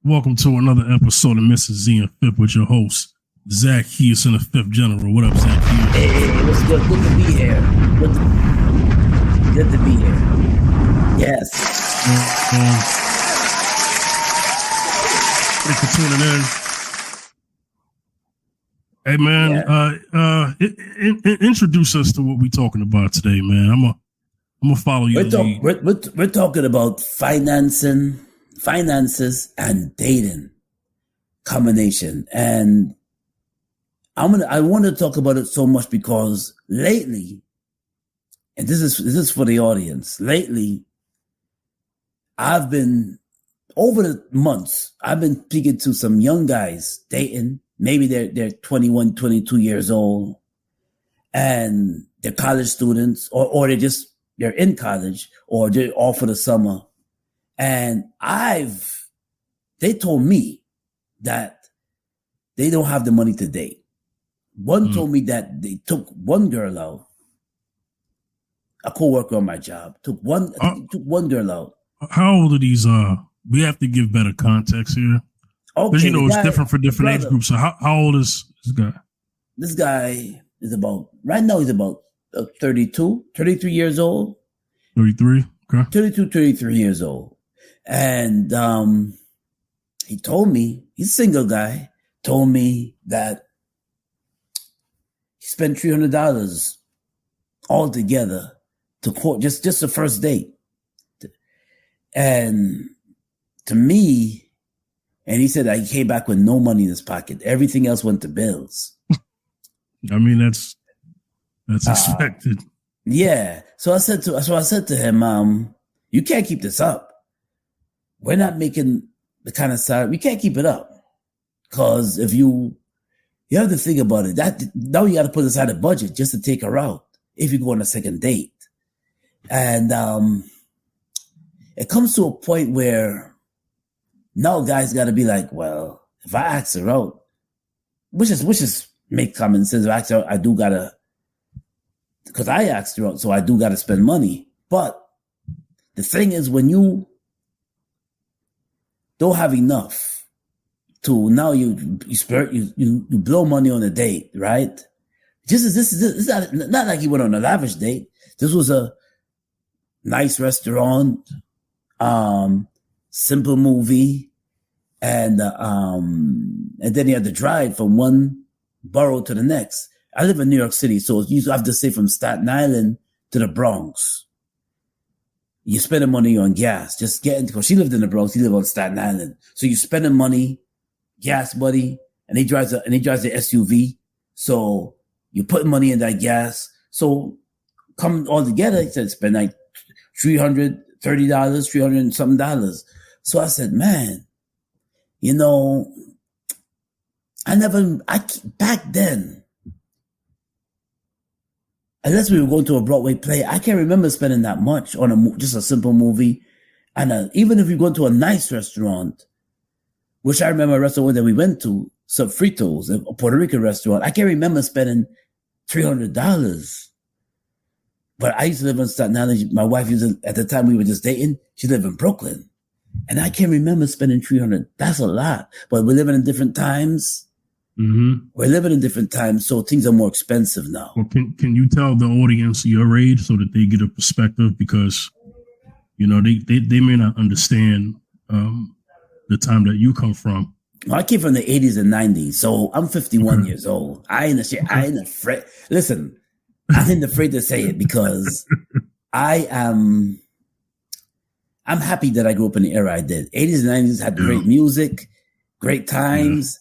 Welcome to another episode of Mrs. Z and Fifth with your host, Zach Hughes and the Fifth General. What up, Zach Hughes? Hey, what's good? Good to be here. Good to be here. Yes. Thanks for tuning in. Hey, man, introduce us to what we're talking about today, man. I'm gonna follow you. We're talking about finances and dating combination, and I want to talk about it so much because lately, and this is for the audience. Lately, I've been over the months. I've been speaking to some young guys dating. Maybe they're 21, 22 years old, and they're college students, or they're in college, or they're off for the summer. And they told me that they don't have the money to date. One told me that they took one girl out, a coworker on my job, took one girl out. How old are these? We have to give better context here. Because, Okay, it's different for different age groups. So how old is this guy? This guy is right now he's about 33 years old. 33? Okay. 32, 33 years old. And he told me, he's a single guy, told me that he spent $300 altogether to court, just the first date. And to me, and he said that he came back with no money in his pocket. Everything else went to bills. I mean, that's expected. Yeah. So I said to him, you can't keep this up. We're not making the kind of salary. We can't keep it up. Because if you have to think about it, that now you got to put aside a budget just to take her out if you go on a second date. And it comes to a point where now guys got to be like, well, if I ask her out, which is make common sense. If I ask her out, I do gotta, because I asked her out, so I do gotta spend money. But the thing is, when you don't have enough to now you blow money on a date, right? This is not like you went on a lavish date. This was a nice restaurant, simple movie, and then you had to drive from one borough to the next. I live in New York City, so you have to say from Staten Island to the Bronx. You're spending money on gas, just getting, because she lived in the Bronx, he lived on Staten Island. So you're spending money, gas money, and he drives the SUV. So you're putting money in that gas. So come all together, he said spend like $330, $300 and something. So I said, man, back then, unless we were going to a Broadway play, I can't remember spending that much on just a simple movie. And even if we go to a nice restaurant, which I remember a restaurant that we went to, Sofritos, a Puerto Rican restaurant, I can't remember spending $300. But I used to live in Staten Island. My wife at the time we were just dating, she lived in Brooklyn. And I can't remember spending $300. That's a lot. But we're living in different times. Mm-hmm. We're living in different times, so things are more expensive now. Well, can you tell the audience your age so that they get a perspective? Because, they may not understand the time that you come from. I came from the 80s and 90s, so I'm 51 years old. I ain't afraid. Listen, I ain't afraid to say it because I'm happy that I grew up in the era I did. 80s and 90s had great music, great times.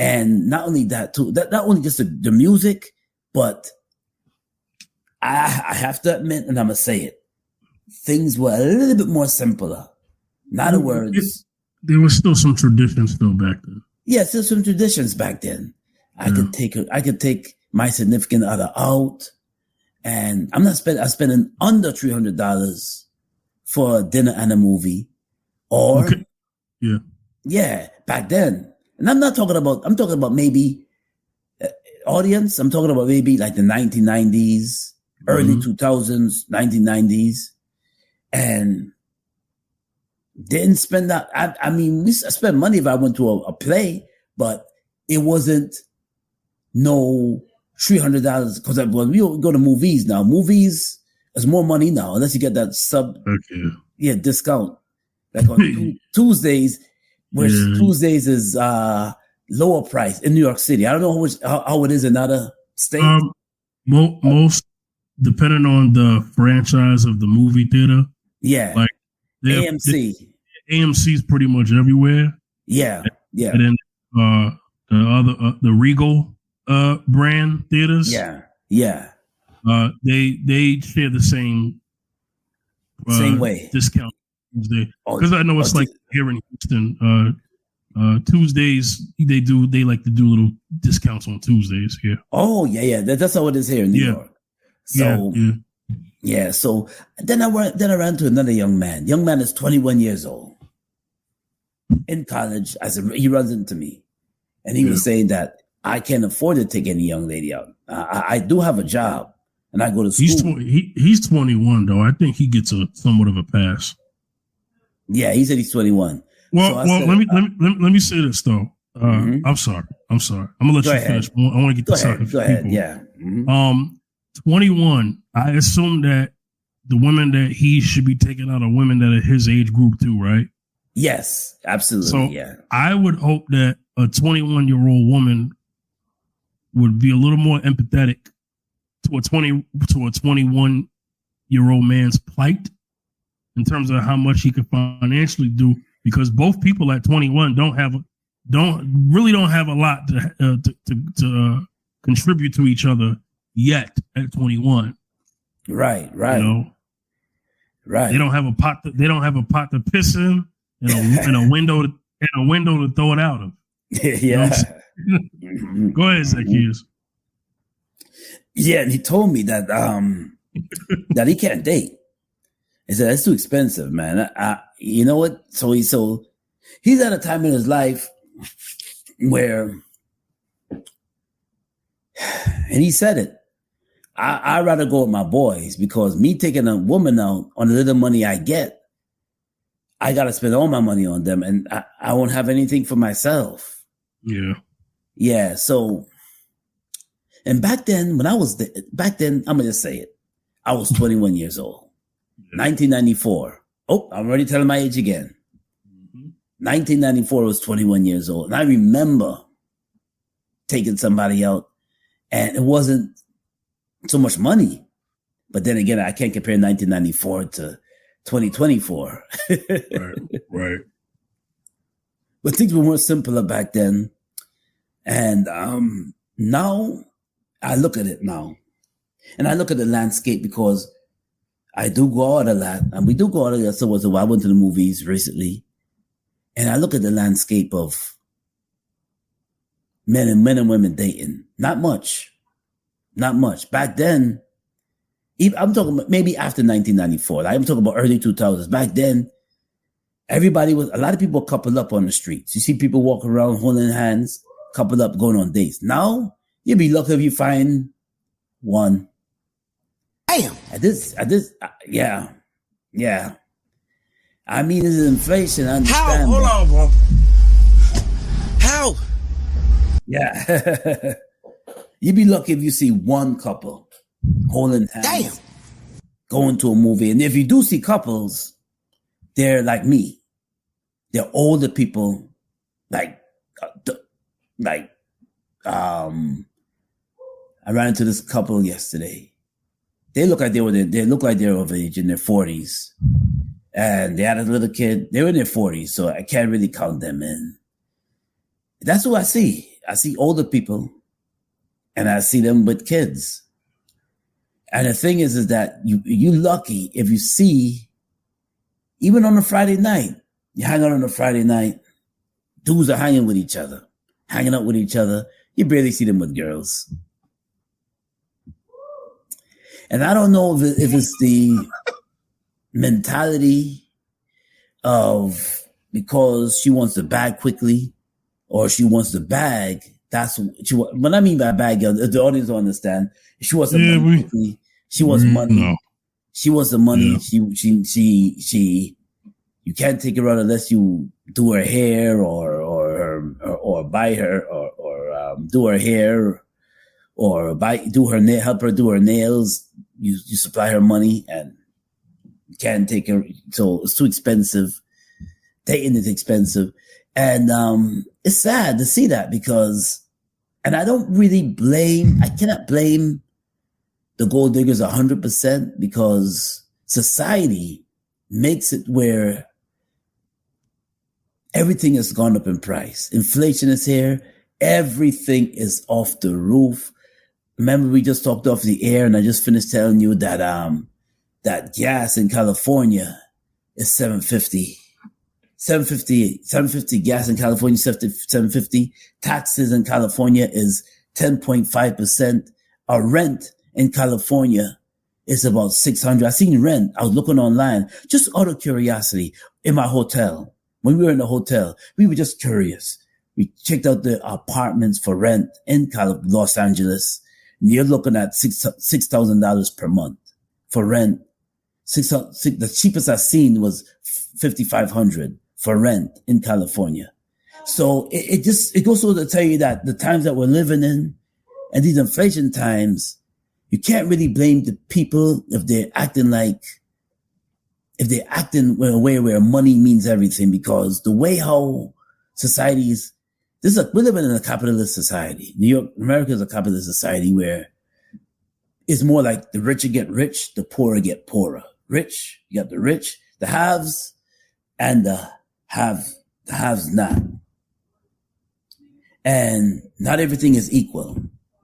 And not only that, too, not only just the music, but I have to admit, and I'm going to say it, things were a little bit more simpler. In other words, there was still some traditions still back then. Yeah, still some traditions back then. I could take my significant other out, and I'm spending under $300 for a dinner and a movie. Or, back then. And I'm talking about maybe audience. I'm talking about maybe like the 1990s, early 2000s, 1990s. And Didn't spend that. I mean, we spent money if I went to a play, but it wasn't no $300 because we go to movies now. Movies is more money now unless you get that discount. Like on Tuesdays, which Tuesdays is lower price in New York City. I don't know how it is in other states. Most depending on the franchise of the movie theater. Yeah, like AMC. AMC is pretty much everywhere. Yeah. And then the Regal brand theaters. Yeah. They share the same way discount Tuesday, because I know it's like here in Houston. Tuesdays they like to do little discounts on Tuesdays here. Oh yeah. That's how it is here in New York. So yeah. So then I ran to another young man. Young man is 21 years old in college. He runs into me, and he was saying that I can't afford to take any young lady out. I do have a job, and I go to school. He's 21 though. I think he gets somewhat of a pass. Yeah, he said he's 21. Well, let me say this though. I'm sorry. I'm gonna let you finish. I want to get this out. Go ahead. Yeah. Mm-hmm. 21. I assume that the women that he should be taking out are women that are his age group too, right? Yes, absolutely. So yeah. I would hope that a 21-year-old woman would be a little more empathetic to a 21-year-old man's plight in terms of how much he can financially do, because both people at 21 don't have a lot to contribute to each other yet at 21. Right. You know? Right. They don't have a pot to piss in and a window to throw it out of. Yeah. Go ahead, Zacchaeus. Yeah, and he told me that that he can't date. He said that's too expensive, man. You know what? So he's at a time in his life where, and he said it, I'd rather go with my boys, because me taking a woman out on the little money I get, I got to spend all my money on them, and I won't have anything for myself. Yeah. Yeah. So, and back then, I'm going to just say it. I was 21 years old. 1994. Oh, I'm already telling my age again. 1994 I was 21 years old. And I remember taking somebody out, and it wasn't so much money. But then again, I can't compare 1994 to 2024. Right. But things were more simpler back then. And now I look at it now. And I look at the landscape, because I do go out a lot. And we do go out a lot. So I went to the movies recently. And I look at the landscape of men and women dating. Not much. Back then, I'm talking about maybe after 1994. I'm talking about early 2000s. Back then, a lot of people coupled up on the streets. You see people walking around holding hands, coupled up, going on dates. Now, you'd be lucky if you find one. Damn. Yeah. I mean, this is inflation. I understand. How? Hold on, bro. How? Yeah. You'd be lucky if you see one couple holding hands. Damn. Going to a movie. And if you do see couples, they're like me. They're older people. I ran into this couple yesterday. They look like they're of age, in their 40s. And they had a little kid. They were in their 40s, so I can't really count them in. That's what I see. I see older people, and I see them with kids. And the thing is that you're lucky if you see, even on a Friday night, you hang out on a Friday night, dudes are hanging out with each other. You barely see them with girls. And I don't know if it's the mentality of, because she wants to bag quickly, or she wants to bag. That's what she wants. What I mean by bag, the audience don't understand. She wants the money quickly. She wants money. No. She wants the money. Yeah. She You can't take her out unless you do her hair or buy her or do her hair or help her do her nails. You supply her money and you can't take her. So it's too expensive. Dating is expensive. And it's sad to see that because, and I cannot blame the gold diggers 100% because society makes it where everything has gone up in price. Inflation is here. Everything is off the roof. Remember, we just talked off the air and I just finished telling you that, that gas in California is $7.50. $7.50 gas in California, $7.50. Taxes in California is 10.5%. Our rent in California is about $600. I seen rent. I was looking online, just out of curiosity, in my hotel. When we were in the hotel, we were just curious. We checked out the apartments for rent in Los Angeles. And you're looking at $6,000 per month for rent. The cheapest I seen was $5,500 for rent in California. So it goes to tell you that the times that we're living in and these inflation times, you can't really blame the people if they're acting in a way where money means everything, because the way how societies, we're living in a capitalist society. America is a capitalist society where it's more like the richer get rich, the poorer get poorer. Rich, you got the rich, the haves, and the haves not. And not everything is equal.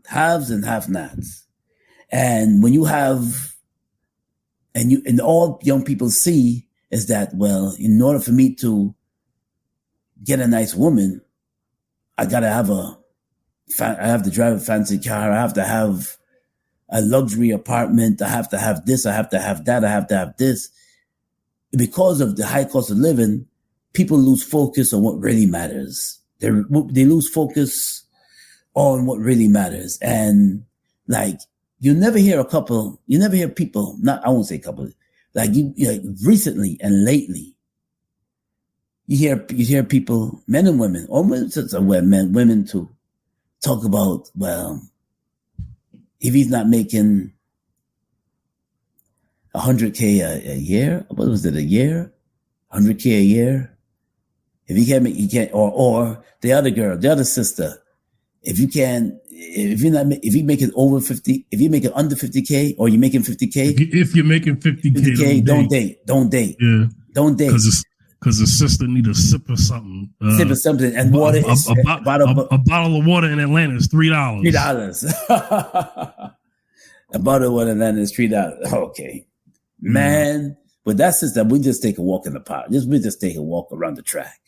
Haves and have-nots. And when you have, and all young people see is that, well, in order for me to get a nice woman, I have to drive a fancy car. I have to have a luxury apartment. I have to have this. I have to have that. I have to have this. Because of the high cost of living, people lose focus on what really matters. They lose focus on what really matters. And like, you never hear people, I won't say couple, like recently and lately, you hear people, men and women, or women too, talk about, well, if he's not making $100K a year, what was it, a year? $100K a year? If he can't, or the other girl, the other sister, if you're making over 50, if you're making under 50K or you're making 50K. If you're making 50K, don't date. Yeah. Don't date. Because the sister need a sip of something. And water is a bottle of water in Atlanta is $3. $3. A bottle of water in Atlanta is $3. Okay. Man, but that's just that we just take a walk in the park. We just take a walk around the track.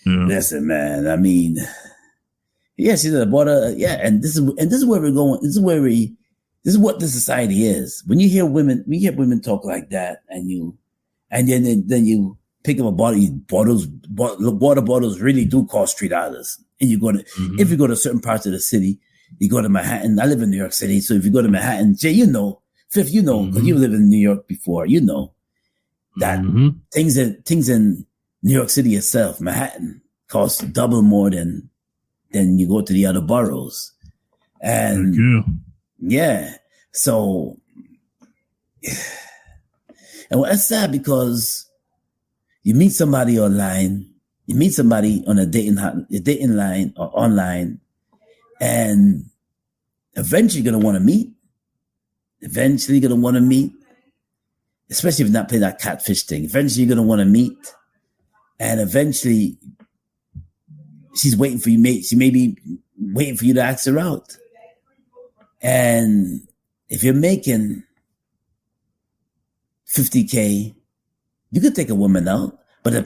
Yeah. Listen, man, I mean, yeah, she's at the border. Yeah, and this is where we're going. This is what the society is. When you hear women talk like that, and then you pick up a bottle. Water bottles really do cost $3. And you go to if you go to certain parts of the city, you go to Manhattan. I live in New York City, so if you go to Manhattan, Jay, Fifth, because you live in New York before, that things in New York City itself, Manhattan, costs double more than you go to the other boroughs. And yeah, so, and it's sad because you meet somebody online, you meet somebody on a dating line or online, and eventually you're going to want to meet. Especially if you're not playing that catfish thing. Eventually you're going to want to meet. And eventually she's waiting for you, mate. She may be waiting for you to ask her out. And if you're making $50K, you could take a woman out, but it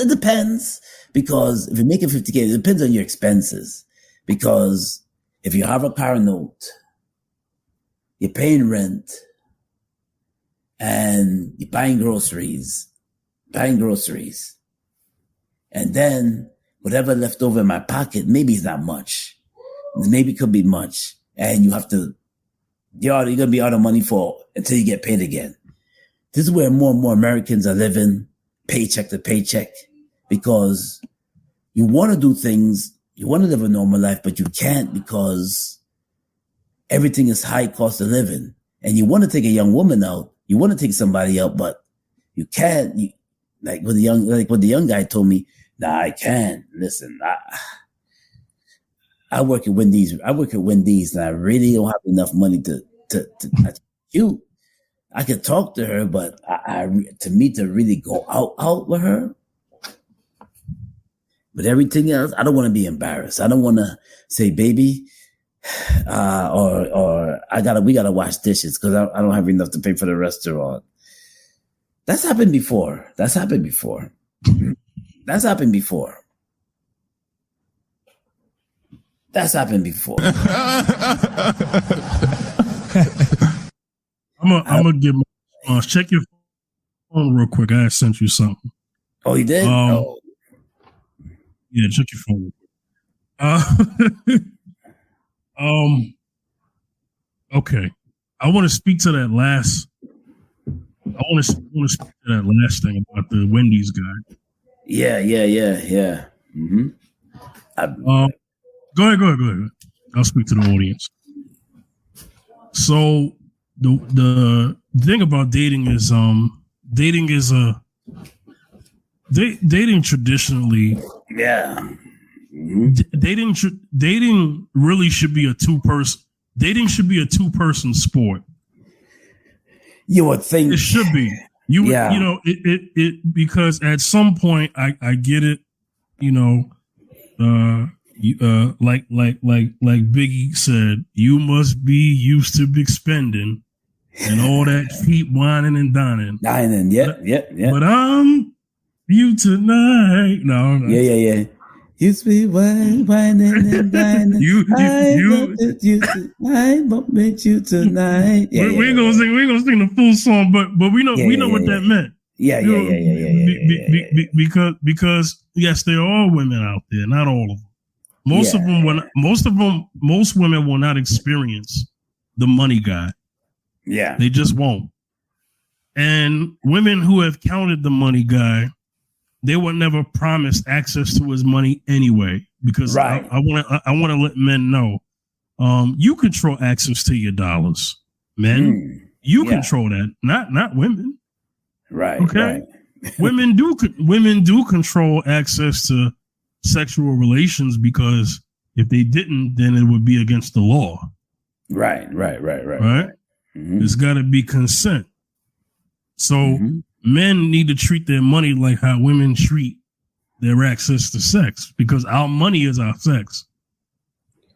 depends because if you're making $50K, it depends on your expenses. Because if you have a car note, you're paying rent, and you're buying groceries, and then whatever left over in my pocket, maybe it's not much. Maybe it could be much. And you're going to be out of money until you get paid again. This is where more and more Americans are living paycheck to paycheck, because you want to do things, you want to live a normal life, but you can't because everything is high cost of living. And you want to take a young woman out, you want to take somebody out, but you can't. Like what the young guy told me, nah, I can't. Listen, I work at Wendy's. And I really don't have enough money to you. I could talk to her, but to really go out with her. But everything else, I don't want to be embarrassed. I don't want to say, baby, or we gotta wash dishes because I don't have enough to pay for the restaurant. That's happened before. I'm gonna give my response. Check your phone real quick. I sent you something. Oh, you did? Yeah, check your phone. Okay. I want to speak to that last. I want to speak to that last thing about the Wendy's guy. Yeah. Mm-hmm. Go ahead. I'll speak to the audience. So the thing about dating is dating traditionally. Yeah. Mm-hmm. Dating really should be a two-person. Dating should be a two-person sport. You would think it should be. It because at some point I get it. Like Biggie said, you must be used to big spending and all that cheap whining and dining. Yeah. But you tonight. No. Yeah. Used to be whining and dining. you tonight, but met you tonight. We ain't gonna sing the full song, but we know what that meant. Yeah. Because yes, there are women out there, not all of them. Most women will not experience the money guy. Yeah. They just won't. And women who have counted the money guy, they were never promised access to his money anyway. Because I want to let men know, you control access to your dollars, men. You control that, not women. Right. Okay. Right. Women do control access to sexual relations, because if they didn't, then it would be against the law. Right. Mm-hmm. There's got to be consent. So men need to treat their money like how women treat their access to sex, because our money is our sex.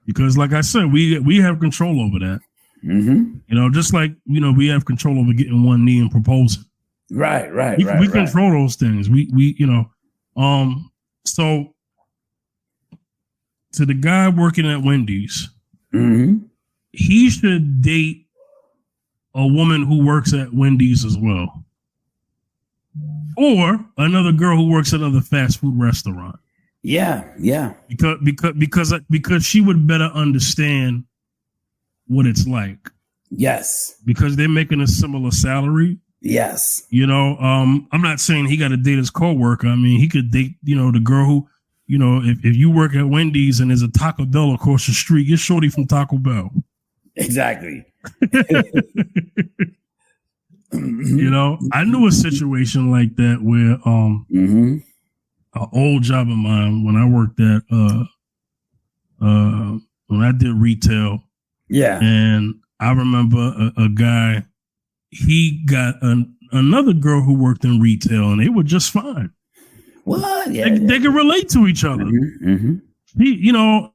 Because like I said, we have control over that. Mm-hmm. Just like, we have control over getting one knee and proposing. Right. We control those things. So to the guy working at Wendy's, he should date a woman who works at Wendy's as well, or another girl who works at another fast food restaurant. Yeah. Because she would better understand what it's like. Yes. Because they're making a similar salary. Yes. I'm not saying he got to date his coworker. I mean, he could date, the girl who, if you work at Wendy's and there's a Taco Bell across the street, get shorty from Taco Bell. Exactly. I knew a situation like that where an old job of mine, when I worked at when I did retail. Yeah. And I remember a guy, he got another girl who worked in retail, and they were just fine. What? Yeah, they could relate to each other. He, now,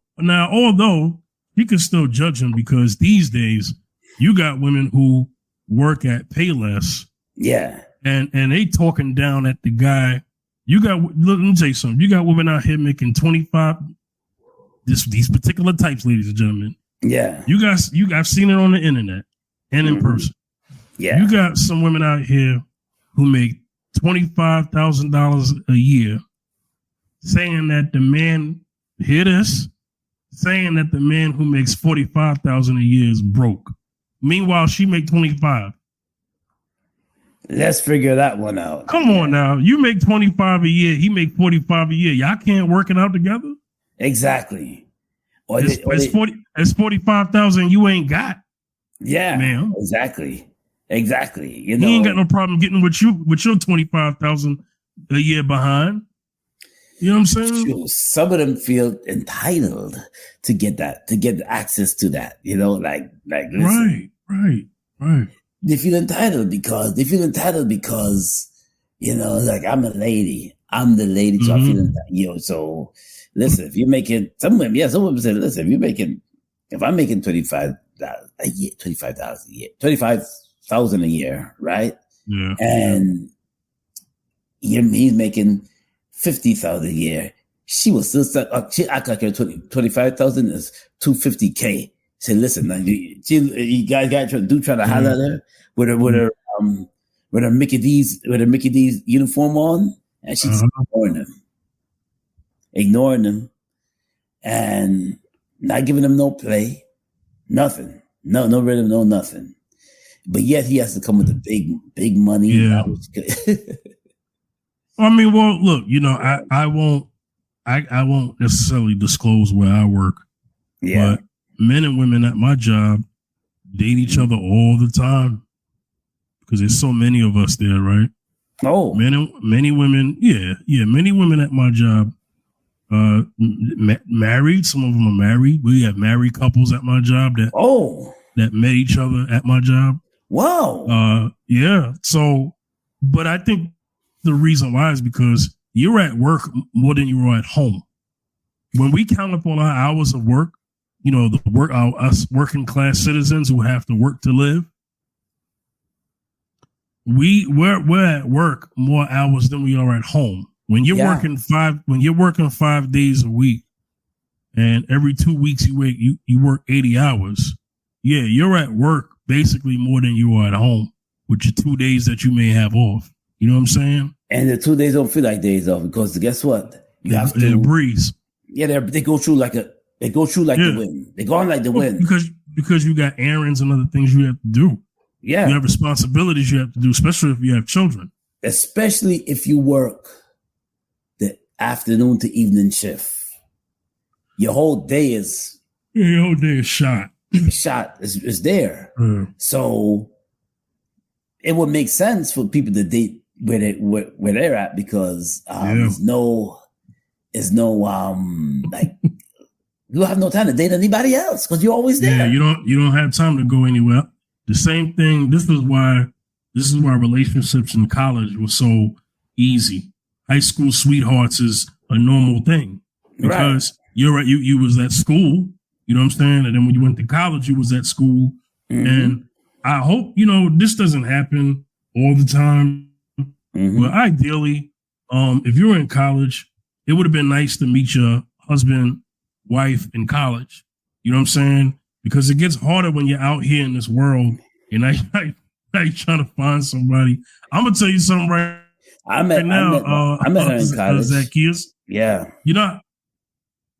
although you can still judge him, because these days you got women who work at Payless. Yeah. And they talking down at the guy. Let me tell you something. You got women out here making 25. These particular types, ladies and gentlemen. Yeah. I've seen it on the internet and in person. Yeah. You got some women out here who make $25,000 a year, saying that the man, hear this, saying that the man who makes $45,000 a year is broke. Meanwhile, she make 25. Let's figure that one out. Come on now. You make 25 a year. He make 45 a year. Y'all can't work it out together? Exactly. It's 45,000 you ain't got. Yeah, ma'am. Exactly. You He ain't got no problem getting with your 25,000 a year behind. You know what I'm saying? Sure. Some of them feel entitled to get access to that. You know, like listen, right. They feel entitled because you know, like I'm the lady, so I feel entitled. So listen, if you're making some women say, listen, if I'm making $25,000 a year, right? Yeah. And he's making $50,000 a year. She was still she act like her 25,000 is $250K. Say, listen, now, you guys got to try to holler at her with her Mickey D's uniform on, and she's ignoring them, and not giving them no play, nothing, no rhythm, no nothing. But yet he has to come with the big money. Yeah. I mean, well, look, you know, I won't necessarily disclose where I work. Yeah. But men and women at my job date each other all the time because there's so many of us there, right? Oh, many women, many women at my job, married. Some of them are married. We have married couples at my job that met each other at my job. Wow. Yeah. So, but I think the reason why is because you're at work more than you are at home. When we count up all our hours of work, you know, us working class citizens who have to work to live, we're at work more hours than we are at home. When you're working 5 days a week, and every 2 weeks you work 80 hours, yeah, you're at work basically more than you are at home with your 2 days that you may have off. You know what I'm saying? And the 2 days don't feel like days off because guess what? You have to. They're a breeze. Yeah, they go through like the wind. They go on like the wind. Because you got errands and other things you have to do. Yeah. You have responsibilities you have to do, especially if you have children. Especially if you work the afternoon to evening shift. Your whole day is shot. Is there. So it would make sense for people to date where they're at because there's no like you don't have no time to date anybody else because you're always there. Yeah, you don't have time to go anywhere. The same thing. This is why relationships in college were so easy. High school sweethearts is a normal thing because you're right. You was at school. You know what I'm saying? And then when you went to college, you was at school. And I hope, you know, this doesn't happen all the time. But ideally, if you were in college, it would have been nice to meet your husband, wife in college. You know what I'm saying? Because it gets harder when you're out here in this world and I trying to find somebody. I'm going to tell you something right now. I met her in college. Zacchaeus. Yeah. You know,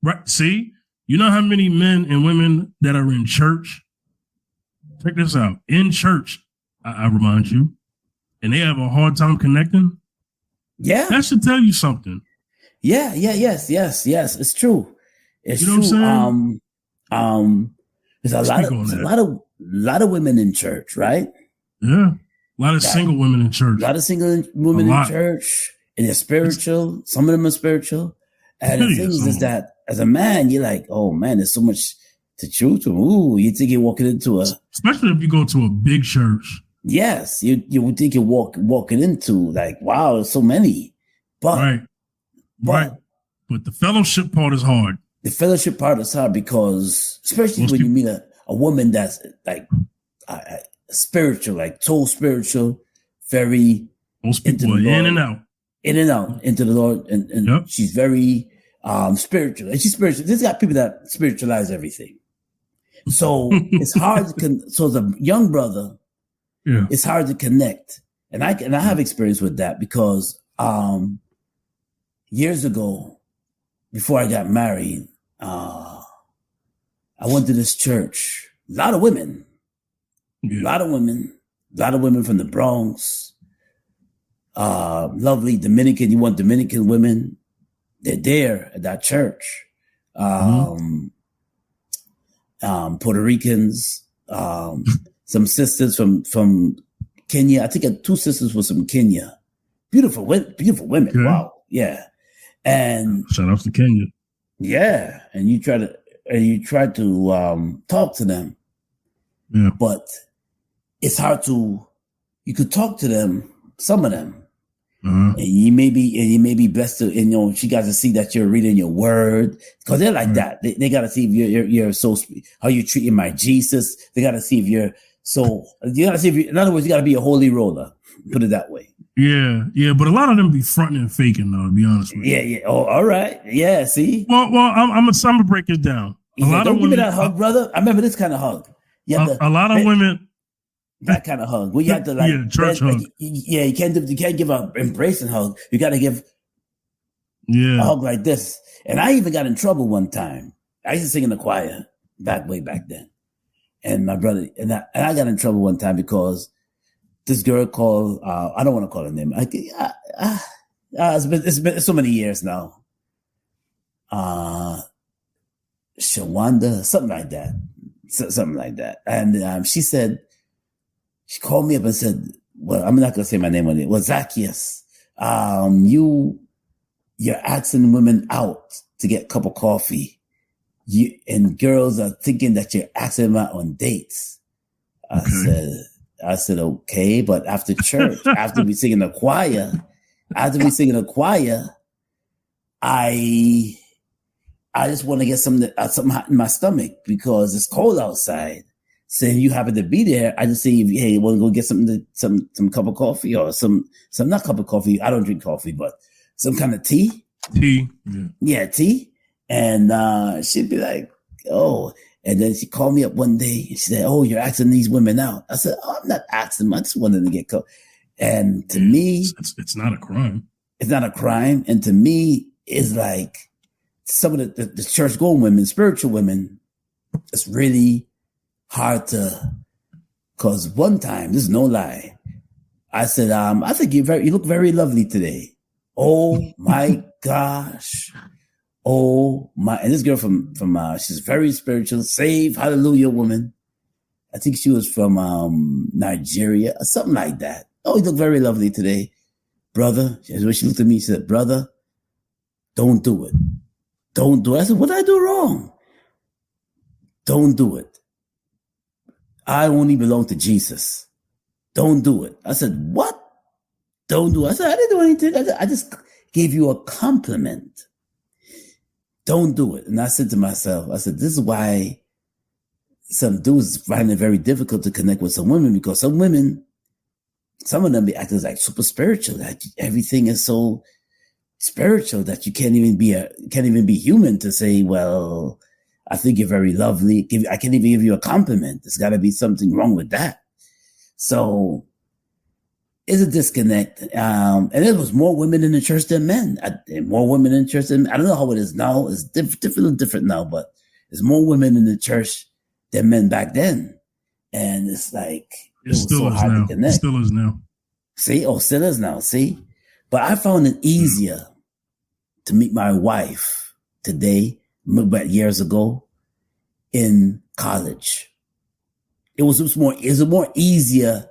right? See? You know how many men and women that are in church? Check this out. In church, I remind you, and they have a hard time connecting. Yeah. That should tell you something. Yeah. Yes. It's true. It's true. What I'm saying? There's a lot of women in church, right? Yeah. A lot of single women in church. A lot of single women in church. And they're spiritual. Some of them are spiritual. And the thing is that as a man, you're like, oh man, there's so much to choose from. Ooh, you think you're walking into especially if you go to a big church. Yes, you would think you're walking into like, wow, there's so many. But But the fellowship part is hard. The fellowship part is hard because, especially when you meet a woman that's like spiritual, like soul spiritual, very most people are in and out into the Lord, and she's very spiritual. And she's spiritual. There's got people that spiritualize everything, so it's hard. So as a young brother, it's hard to connect, and I have experience with that because years ago, before I got married, I went to this church. A lot of women from the Bronx, lovely Dominican. You want Dominican women? They're there at that church. Puerto Ricans, some sisters from Kenya. I think 2 sisters were from Kenya. Beautiful women. Okay. Wow. Yeah. And shout out to Kenya. Yeah. And you try to talk to them. Yeah. But it's hard you could talk to them, some of them. And you may be blessed to, she got to see that you're reading your word, because they're like that. They got to see if you're so, how you treating my Jesus. They got to see if you got to see if in other words, you got to be a holy roller. Put it that way. Yeah. But a lot of them be fronting and faking, though, to be honest with you. Yeah. Oh, all right. Yeah. See. Well, I'm gonna break it down. Don't give me that hug, brother. I remember this kind of hug. A lot of women. That kind of hug. Where you have to church hug. You can't give an embracing hug. You got to give a hug like this. And I even got in trouble one time. I used to sing in the choir way back then. And my brother and I got in trouble one time because this girl called. I don't want to call her name. It's been so many years now. Shawanda, something like that. And she said. She called me up and said, well, I'm not going to say my name on it. Well, Zacchaeus, you're asking women out to get a cup of coffee. And girls are thinking that you're asking them out on dates. I said, okay, but after church, after we sing in the choir, I just want to get something hot in my stomach because it's cold outside. So if you happen to be there, I just say, hey, you want to go get some cup of coffee or some not cup of coffee. I don't drink coffee, but some kind of tea. Tea. Yeah, tea. And she'd be like, oh. And then she called me up one day and she said, oh, you're asking these women out. I said, oh, I'm not asking them. I just wanted to get coffee. And to me, it's not a crime. It's not a crime. And to me, it's like some of the church going women, spiritual women, it's really hard cause one time, this is no lie. I said, I think you look very lovely today. Oh my gosh. Oh my, and this girl from she's very spiritual, saved, hallelujah woman. I think she was from Nigeria or something like that. Oh, you look very lovely today, brother. When she looked at me, she said, brother, don't do it. Don't do it. I said, what did I do wrong? Don't do it. I only belong to Jesus. Don't do it. I said, what? Don't do it. I said, I didn't do anything. I just gave you a compliment. Don't do it. And I said to myself, this is why some dudes find it very difficult to connect with some women, because some women, some of them be acting like super spiritual, that everything is so spiritual that you can't even be human to say, well, I think you're very lovely. I can't even give you a compliment. There's got to be something wrong with that. So it's a disconnect. And there was more women in the church than men. More women in the church than men. I don't know how it is now. It's different now, but there's more women in the church than men back then. And it's like, it was so hard to connect. It still is now. See? Oh, still is now. See? But I found it easier to meet my wife today, about years ago, in college. It's much more easier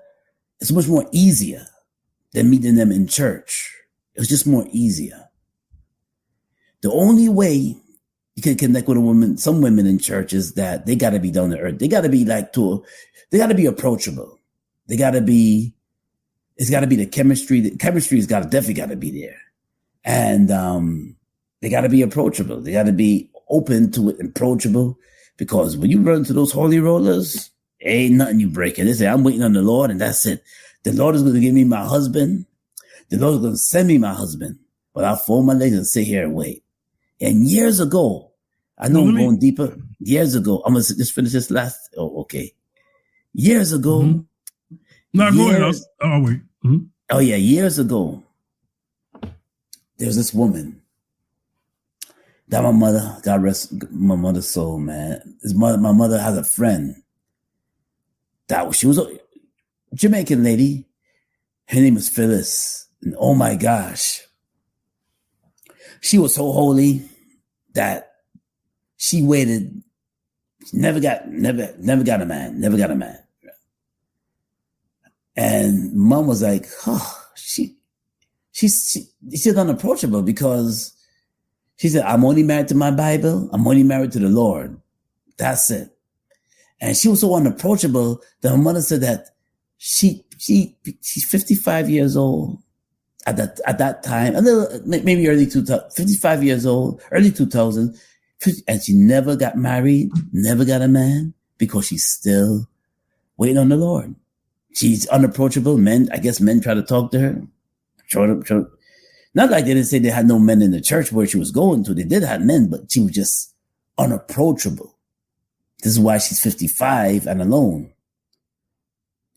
than meeting them in church. It was just more easier. The only way you can connect with some women in church, is that they got to be down to earth. They got to be they got to be approachable. It's got to be the chemistry. The chemistry's definitely got to be there. And they got to be approachable. They got to be open to it, approachable, because when you run into those holy rollers, ain't nothing you breaking. They say, I'm waiting on the Lord, and that's it. The Lord is going to give me my husband. The Lord is going to send me my husband. But I'll fold my legs and sit here and wait. And years ago, I know I'm going deeper. Years ago, I'm going to just finish this last. Oh, okay. Years ago. Mm-hmm. No, go ahead. I'll wait. Mm-hmm. Oh, yeah. Years ago, there's this woman that my mother, God rest my mother's soul, man. My mother has a friend she was a Jamaican lady. Her name was Phyllis. And oh my gosh. She was so holy that she waited, never got a man. And mom was like, oh, she's unapproachable because she said, I'm only married to my Bible. I'm only married to the Lord. That's it. And she was so unapproachable that her mother said that she's 55 years old at that time, a little, maybe early 2000, 55 years old, early 2000, and she never got married, never got a man because she's still waiting on the Lord. She's unapproachable. I guess men try to talk to her. Not like they didn't say they had no men in the church where she was going to. They did have men, but she was just unapproachable. This is why she's 55 and alone.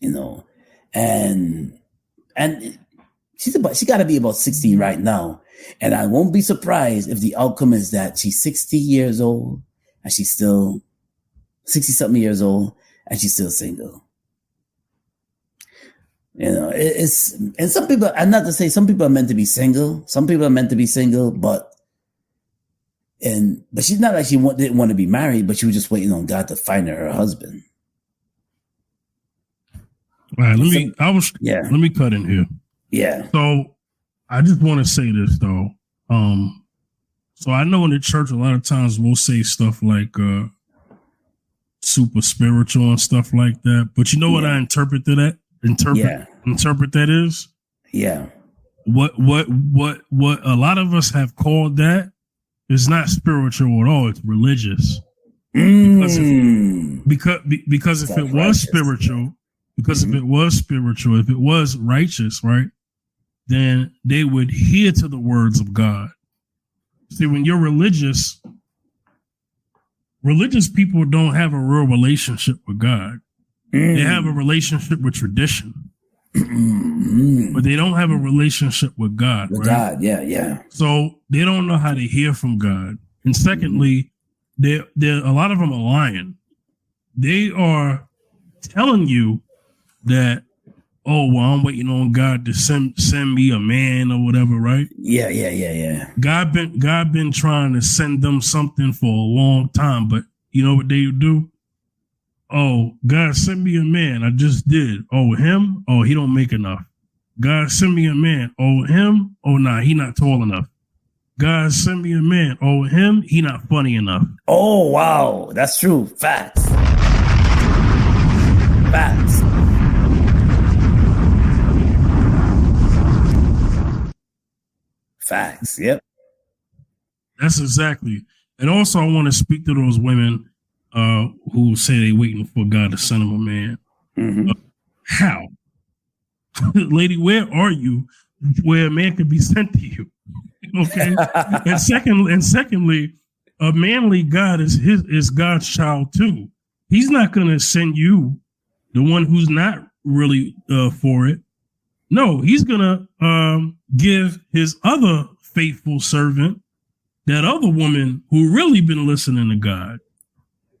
And she got to be about 60 right now. And I won't be surprised if the outcome is that she's 60 years old and she's still 60 something years old and she's still single. And some people, and not to say some people are meant to be single. Some people are meant to be single, but she's not like she didn't want to be married, but she was just waiting on God to find her husband. All right, let me cut in here. Yeah. So I just want to say this though. So I know in the church a lot of times we'll say stuff like super spiritual and stuff like that. But you know what I interpret that is? Yeah. What a lot of us have called that is not spiritual at all. It's religious. Because if it was spiritual, if it was righteous, right, then they would hear to the words of God. See, when you're religious people don't have a real relationship with God. They have a relationship with tradition, but they don't have a relationship with God. With right? God, yeah. So they don't know how to hear from God. And secondly, a lot of them are lying. They are telling you that, oh, well, I'm waiting on God to send me a man or whatever, right? Yeah. God been trying to send them something for a long time, but you know what they do? Oh, God send me a man. I just did. Oh, him? Oh, he don't make enough. God send me a man. Oh, him? Oh, nah, he not tall enough. God send me a man. Oh, him? He not funny enough. Oh, wow. That's true. Facts. Yep. That's exactly. And also, I want to speak to those women who say they waiting for God to send them a man. Mm-hmm. How? Lady, where are you where a man could be sent to you? Okay. and secondly, a manly God is God's child too. He's not going to send you the one who's not really for it. No, he's going to give his other faithful servant, that other woman who really been listening to God.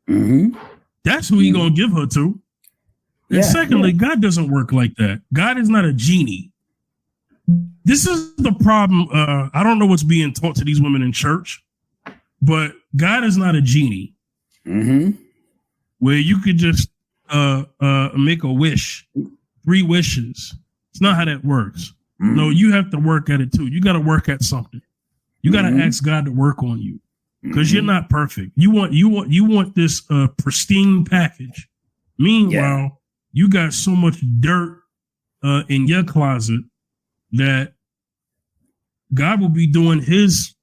Mm-hmm. That's who he's going to give her to. And secondly, God doesn't work like that. God is not a genie. This is the problem. I don't know what's being taught to these women in church, but God is not a genie. Mm-hmm. Where you could just make a wish, 3 wishes. It's not how that works. Mm-hmm. No, you have to work at it too. You got to work at something. You got to ask God to work on you because you're not perfect. You want this pristine package. Meanwhile, you got so much dirt in your closet that God will be doing his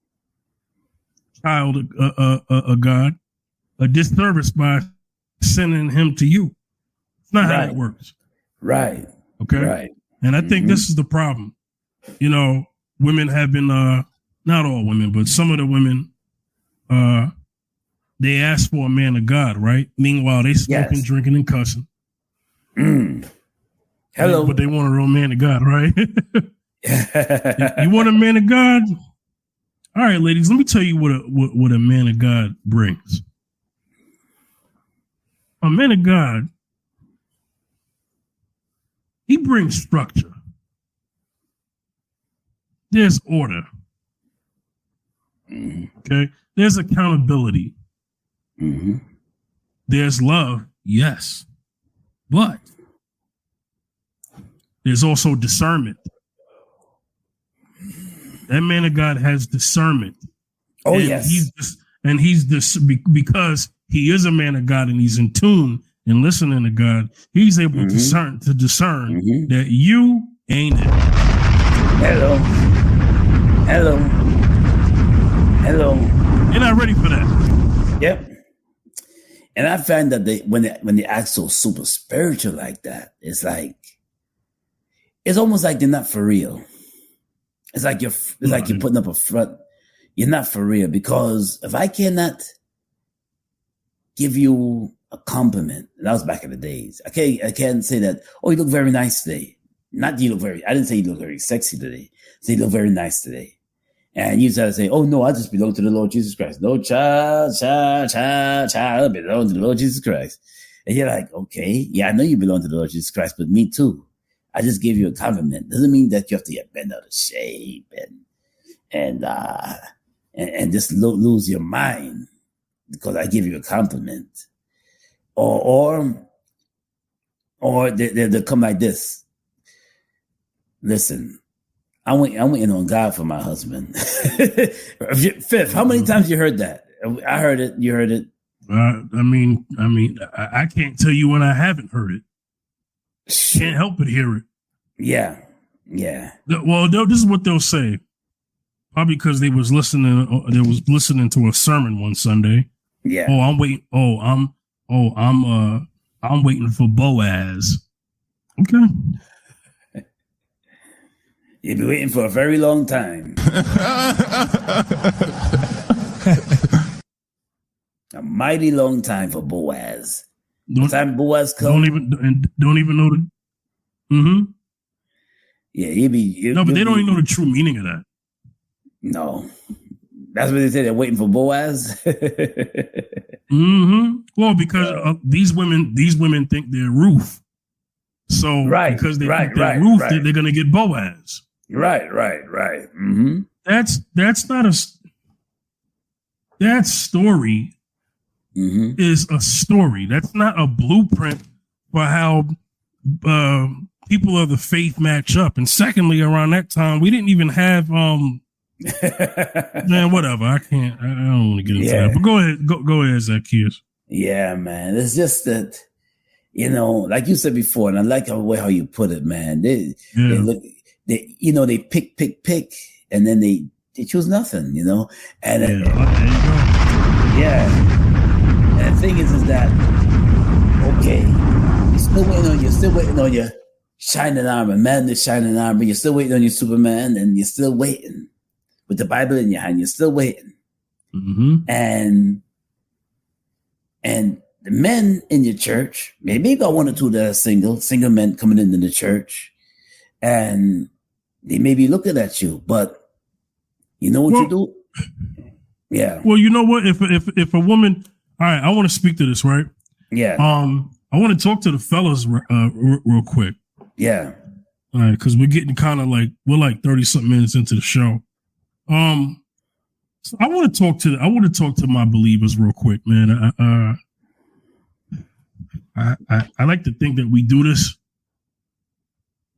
child, a God, a disservice by sending him to you. It's not how it works. Right. Okay. Right. And I think this is the problem. You know, women have been, not all women, but some of the women, they ask for a man of God, right? Meanwhile, they smoking, drinking, and cussing. Hello. But they want a real man of God, right? You want a man of God? All right, ladies, let me tell you what a man of God brings. A man of God, he brings structure. there's order. Okay, there's accountability. There's love, yes, but there's also discernment. That man of God has discernment. Oh, and yes. He's because he is a man of God and he's in tune and listening to God. He's able to discern that you ain't it. Hello. You're not ready for that. Yep. And I find that when they act so super spiritual like that, it's almost like they're not for real. It's like you're putting up a front. You're not for real, because if I cannot give you a compliment, and that was back in the days. I can't say that, oh, you look very nice today. Not you look very, I didn't say you look very sexy today. Say you look very nice today. And you try to say, oh no, I just belong to the Lord Jesus Christ. No, child, I belong to the Lord Jesus Christ. And you're like, okay, yeah, I know you belong to the Lord Jesus Christ, but me too. I just gave you a compliment. Doesn't mean that you have to get bent out of shape and just lose your mind because I give you a compliment. Or they'll come like this. Listen, I'm waiting on God for my husband. Fifth, how many times you heard that? I heard it. You heard it. I can't tell you when I haven't heard it. Can't help but hear it. Yeah. Well, this is what they'll say. Probably because they was listening to a sermon one Sunday. Yeah. Oh, I'm waiting. I'm waiting for Boaz. Okay. You've been waiting for a very long time. A mighty long time for Boaz. By the time Boaz comes, don't even know the. Yeah, but they don't even know the true meaning of that. No, that's what they say. They're waiting for Boaz. Well, because these women think they're Ruth. So because they think they're Ruth, they're gonna get Boaz. Right. That's not that story is a story. That's not a blueprint for how people of the faith match up. And secondly, around that time, we didn't even have man, whatever. I don't want to get into that. But go ahead, Zacchaeus. Yeah, man. It's just that, like you said before, and I like the way how you put it, man. They pick, and then they choose nothing, And there you go. And the thing is that, okay, you're still waiting on your shining armor, man, the shining armor. You're still waiting on your Superman, and you're still waiting with the Bible in your hand. You're still waiting. And the men in your church, maybe you got one or two that are single men coming into the church, and they may be looking at you, but you know what you do? Yeah. Well, you know what? If a woman, all right, I want to speak to this, right? Yeah. I want to talk to the fellas real quick. Yeah. All right, because we're getting kind of we're 30-something minutes into the show. So I want to talk to my believers real quick, man. I like to think that we do this,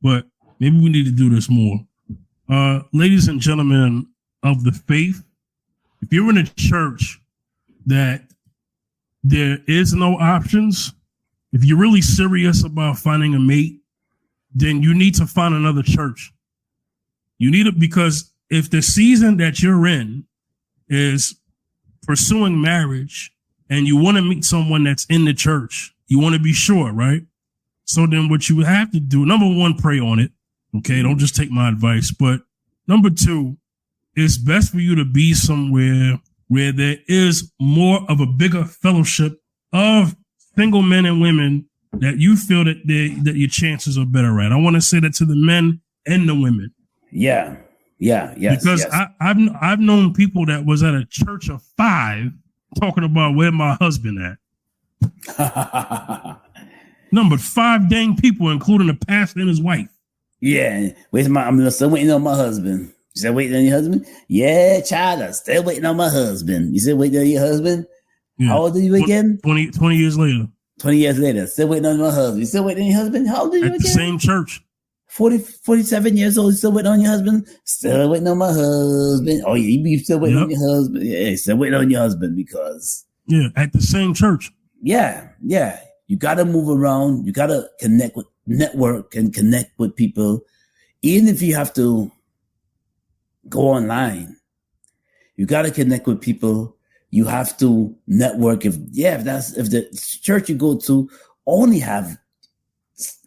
but maybe we need to do this more. Ladies and gentlemen of the faith, if you're in a church that there is no options, if you're really serious about finding a mate, then you need to find another church. You need it, because if the season that you're in is pursuing marriage and you want to meet someone that's in the church, you want to be sure, right? So then what you have to do, number one, pray on it. Okay. Don't just take my advice. But number two, it's best for you to be somewhere where there is more of a bigger fellowship of single men and women that you feel that your chances are better at. I want to say that to the men and the women. Yeah. Yes. Because yes. I've known people that was at a church of 5 talking about where my husband at. Numbered 5 dang people, including a pastor and his wife. Yeah. I'm still waiting on my husband. You still waiting on your husband? Yeah, child, I'm still waiting on my husband. You still waiting on your husband? Yeah. How old are you again? 20 years later. 20 years later, still waiting on my husband. You still waiting on your husband? How old are you At again? the same church. 47 years old, still waiting on your husband? Still waiting on my husband. Oh, yeah, you still waiting on your husband? Yeah, still waiting on your husband because... Yeah, at the same church. Yeah. You got to move around. You got to network and connect with people. Even if you have to go online, you got to connect with people. You have to network. If the church you go to only have,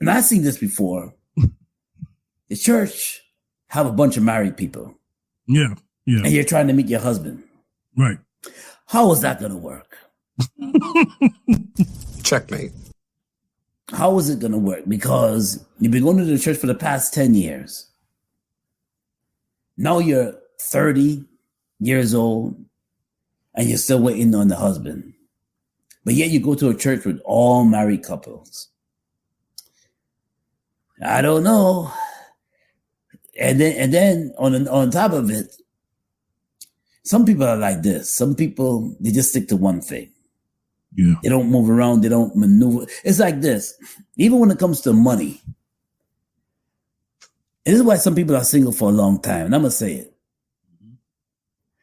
and I've seen this before, the church have a bunch of married people. Yeah. And you're trying to meet your husband. Right. How is that going to work? Checkmate. How is it going to work? Because you've been going to the church for the past 10 years. Now you're 30 years old and you're still waiting on the husband. But yet you go to a church with all married couples. I don't know. And then on top of it, some people are like this. Some people, they just stick to one thing. Yeah. They don't move around. They don't maneuver. It's like this. Even when it comes to money, this is why some people are single for a long time. And I'm going to say it.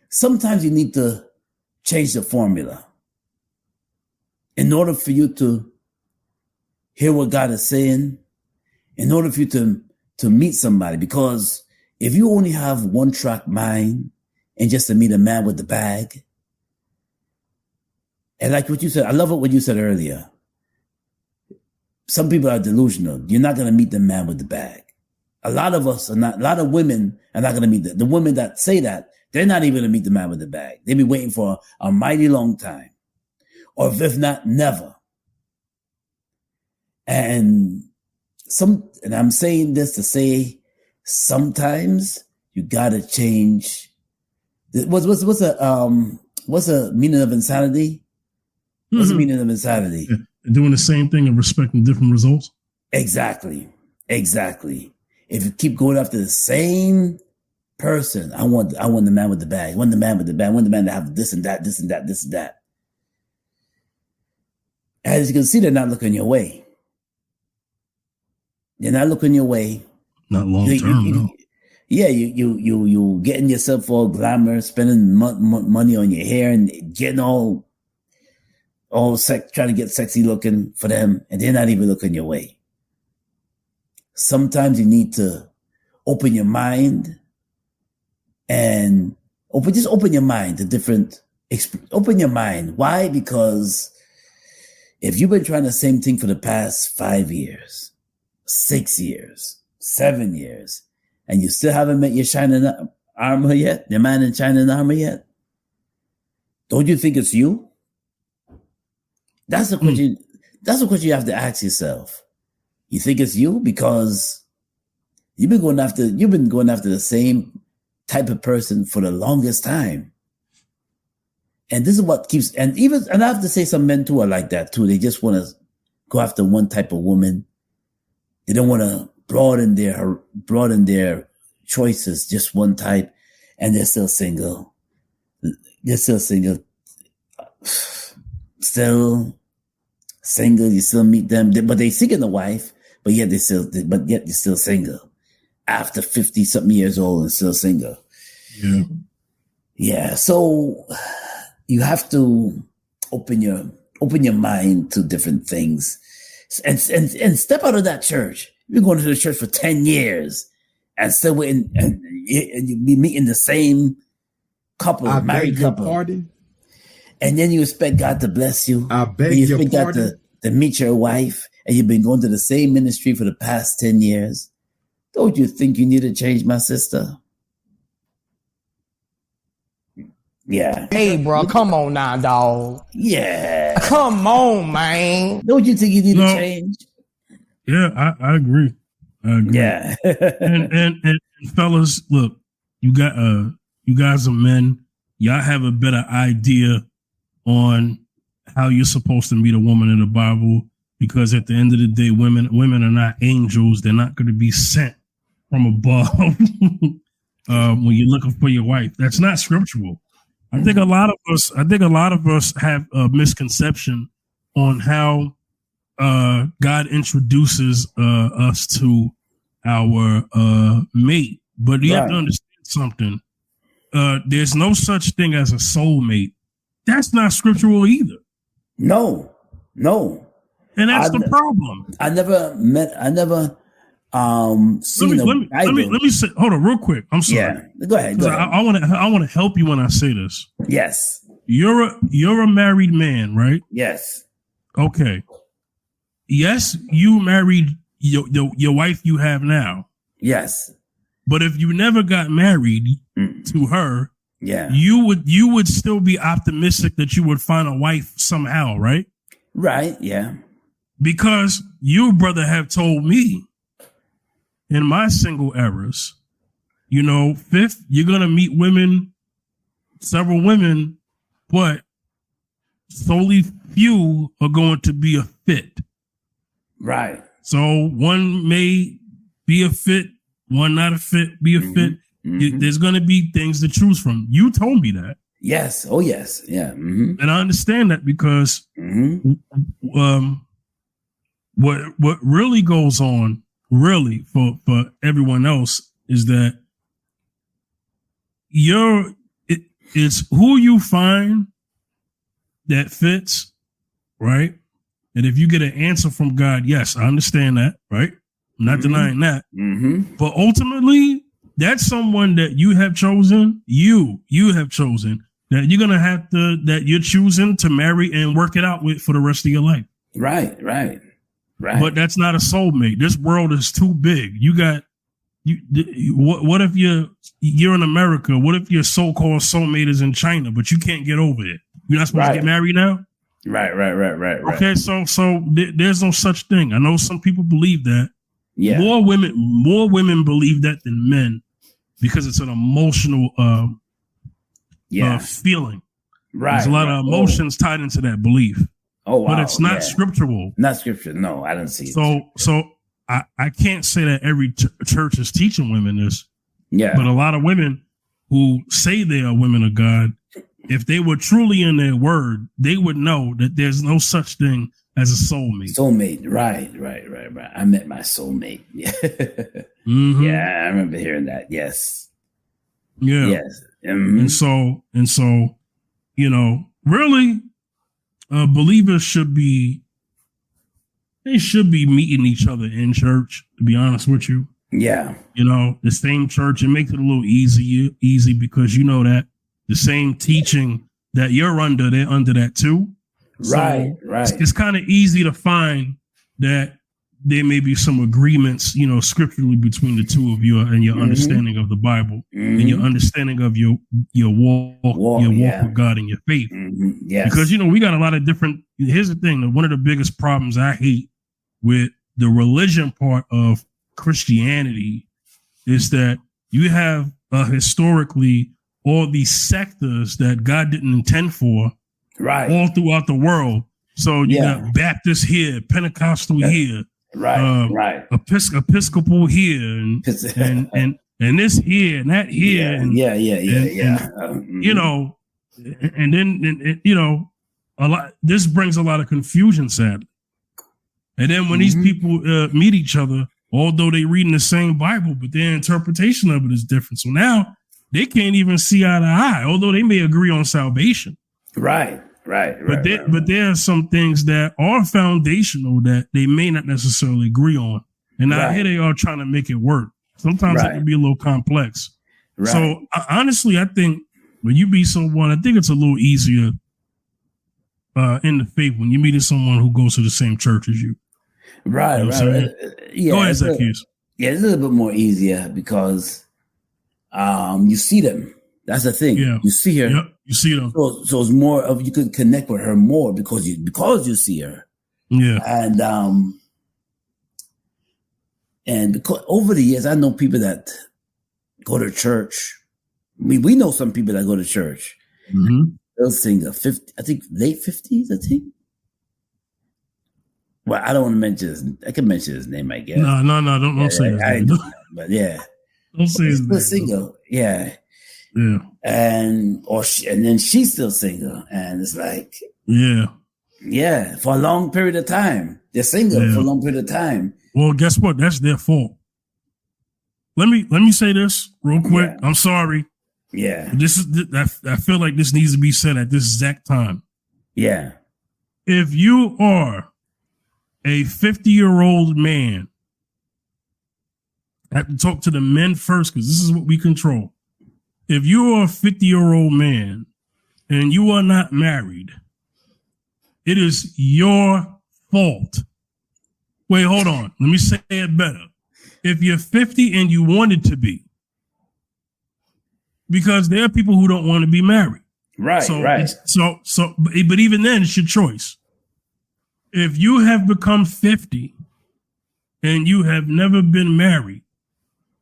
Sometimes you need to change the formula in order for you to hear what God is saying, in order for you to meet somebody. Because if you only have one track mind and just to meet a man with the bag, and like what you said, I love what you said earlier. Some people are delusional. You're not going to meet the man with the bag. A lot of women are not going to meet the women that say that. They're not even going to meet the man with the bag. They've been waiting for a mighty long time. Or if not, never. And I'm saying this to say, sometimes you got to change. What's the meaning of insanity? What's the meaning of insanity? Yeah. Doing the same thing and expecting different results. Exactly. If you keep going after the same person, I want the man with the bag. I want the man with the bag. I want the man to have this and that, this and that, this and that. As you can see, they're not looking your way. They're not looking your way. Not long term, no. Yeah, you getting yourself all glamour, spending money on your hair and getting all trying to get sexy looking for them, and they're not even looking your way. Sometimes you need to open your mind and open your mind to different. Open your mind. Why? Because if you've been trying the same thing for the past 5 years, 6 years, 7 years, and you still haven't met your shining armor yet, the man in shining armor yet, don't you think it's you? That's the question. That's the question you have to ask yourself. You think it's you because you've been going after the same type of person for the longest time. And this is what keeps, and I have to say some men too are like that too. They just want to go after one type of woman. They don't want to broaden their choices, just one type, and they're still single. Still single, you still meet them, but they seeking a wife, but yet you're still single. After 50 something years old and still single. Yeah. So you have to open your mind to different things and step out of that church. You're going to the church for 10 years and still waiting and you be meeting the same couple, married couple. Pardon? And then you expect God to bless you. I beg your pardon. You expect God to meet your wife, and you've been going to the same ministry for the past 10 years. Don't you think you need to change, my sister? Yeah. Hey, bro, come on now, dog. Yeah. Come on, man. Don't you think you need to change? Yeah, I agree. Yeah. and fellas, look, you guys are men. Y'all have a better idea on how you're supposed to meet a woman in the Bible, because at the end of the day, women are not angels. They're not going to be sent from above when you're looking for your wife. That's not scriptural. I think a lot of us have a misconception on how God introduces us to our mate. But you have to understand something. There's no such thing as a soulmate. That's not scriptural either. No. And that's the problem. I never seen let me say, hold on real quick. I'm sorry. Yeah, go ahead. I want to help you when I say this. Yes. You're a married man, right? Yes. Okay. Yes, you married your wife you have now. Yes. But if you never got married to her, yeah, you would still be optimistic that you would find a wife somehow, right? Right. Yeah. Because you, brother, have told me in my single eras, fifth, you're gonna meet several women, but solely few are going to be a fit. Right. So one may be a fit, one not a fit, be a fit. Mm-hmm. There's going to be things to choose from. You told me that. Yes. Oh, yes. Yeah. Mm-hmm. And I understand that because what really goes on, really for everyone else, is that it's who you find that fits, right? And if you get an answer from God, yes, I understand that, right? I'm not denying that. Mm-hmm. But ultimately, that's someone that you have chosen, you have chosen, that you're going to have to, that you're choosing to marry and work it out with for the rest of your life. Right. But that's not a soulmate. This world is too big. What if you're in America? What if your so-called soulmate is in China, but you can't get over it? You're not supposed to get married now? Right. Okay, so there's no such thing. I know some people believe that. Yeah. More women believe that than men because it's an emotional feeling. Right. There's a lot of emotions tied into that belief. Oh, wow. But it's not scriptural. Not scripture. No, I don't see it. So I can't say that every church is teaching women this. Yeah. But a lot of women who say they are women of God, if they were truly in their word, they would know that there's no such thing as a soulmate. Soulmate, right. I met my soulmate. Yeah, Yeah, I remember hearing that. Yes. Yeah. Yes. Mm-hmm. And so, really, believers should be meeting each other in church. To be honest with you. Yeah. The same church. It makes it a little easy because that the same teaching that you're under, they're under that too. Right. It's kind of easy to find that there may be some agreements, scripturally between the two of you and your understanding of the Bible and your understanding of your walk with God and your faith. Yes. Because, we got a lot of different, here's the thing, one of the biggest problems I hate with the religion part of Christianity is that you have historically all these sectors that God didn't intend for all throughout the world. So you got Baptist here, Pentecostal here, right. Episcopal here, and this here and that here. And then a lot. This brings a lot of confusion, sadly. And then when these people meet each other, although they reading the same Bible, but their interpretation of it is different. So now they can't even see eye to eye, although they may agree on salvation. Right. But there are some things that are foundational that they may not necessarily agree on. And now here they are trying to make it work. Sometimes it can be a little complex. Right. So honestly, I think when you meet someone, I think it's a little easier in the faith when you're meeting someone who goes to the same church as you. Right. Yeah, go ahead, Zacchaeus. Yeah, it's a little bit more easier because you see them. That's the thing. Yeah. You see her. Yep. You see them. So it's more of you can connect with her more because you see her. Yeah. And because over the years I know people that go to church. We know some people that go to church. Mm-hmm. They'll sing late 50s, I think. Well, I don't want to mention I can mention his name, I guess. No, don't say his name. But yeah. Don't say his Still name. single. Yeah. Yeah. And then she's still single. And it's like, yeah, for a long period of time. They're single for a long period of time. Well, guess what? That's their fault. Let me say this real quick. Yeah. I'm sorry. Yeah. I feel like this needs to be said at this exact time. Yeah. If you are a 50-year-old man, I have to talk to the men first because this is what we control. If you are a 50-year-old man and you are not married, it is your fault. Wait, hold on. Let me say it better. If you're 50 and you wanted to be, because there are people who don't want to be married. Right, right. But even then, it's your choice. If you have become 50 and you have never been married,